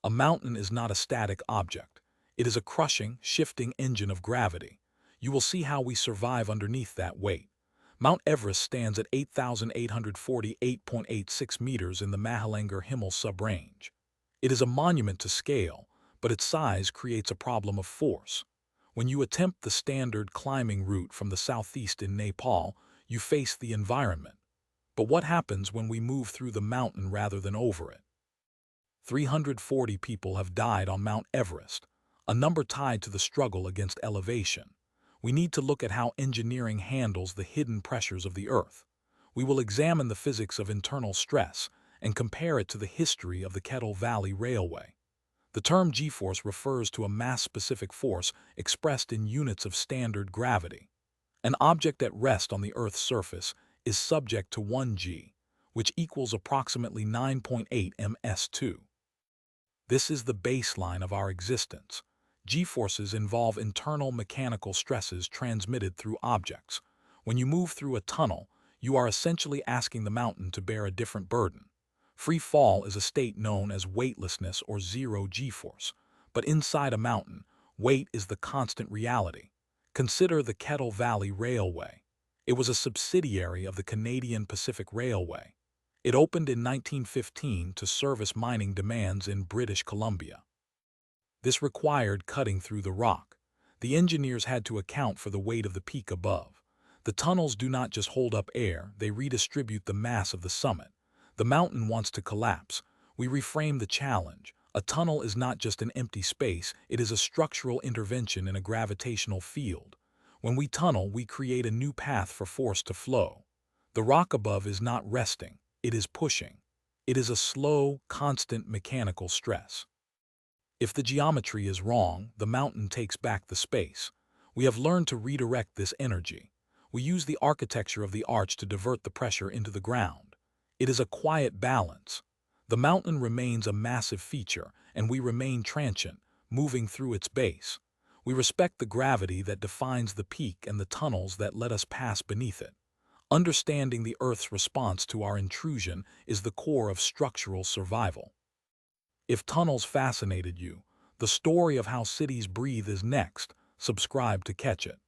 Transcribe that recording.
A mountain is not a static object. It is a crushing, shifting engine of gravity. You will see how we survive underneath that weight. Mount Everest stands at 8,848.86 meters in the Mahalangur Himal subrange. It is a monument to scale, but its size creates a problem of force. When you attempt the standard climbing route from the southeast in Nepal, you face the environment. But what happens when we move through the mountain rather than over it? 340 people have died on Mount Everest, a number tied to the struggle against elevation. We need to look at how engineering handles the hidden pressures of the Earth. We will examine the physics of internal stress and compare it to the history of the Kettle Valley Railway. The term G-force refers to a mass-specific force expressed in units of standard gravity. An object at rest on the Earth's surface is subject to 1 g, which equals approximately 9.8 ms2. This is the baseline of our existence. G-forces involve internal mechanical stresses transmitted through objects. When you move through a tunnel, you are essentially asking the mountain to bear a different burden. Free fall is a state known as weightlessness or zero G-force. But inside a mountain, weight is the constant reality. Consider the Kettle Valley Railway. It was a subsidiary of the Canadian Pacific Railway. It opened in 1915 to service mining demands in British Columbia. This required cutting through the rock. The engineers had to account for the weight of the peak above. The tunnels do not just hold up air, they redistribute the mass of the summit. The mountain wants to collapse. We reframe the challenge. A tunnel is not just an empty space, it is a structural intervention in a gravitational field. When we tunnel, we create a new path for force to flow. The rock above is not resting, it is pushing. It is a slow, constant mechanical stress. If the geometry is wrong, the mountain takes back the space. We have learned to redirect this energy. We use the architecture of the arch to divert the pressure into the ground. It is a quiet balance. The mountain remains a massive feature, and we remain transient, moving through its base. We respect the gravity that defines the peak and the tunnels that let us pass beneath it. Understanding the Earth's response to our intrusion is the core of structural survival. If tunnels fascinated you, the story of how cities breathe is next. Subscribe to catch it.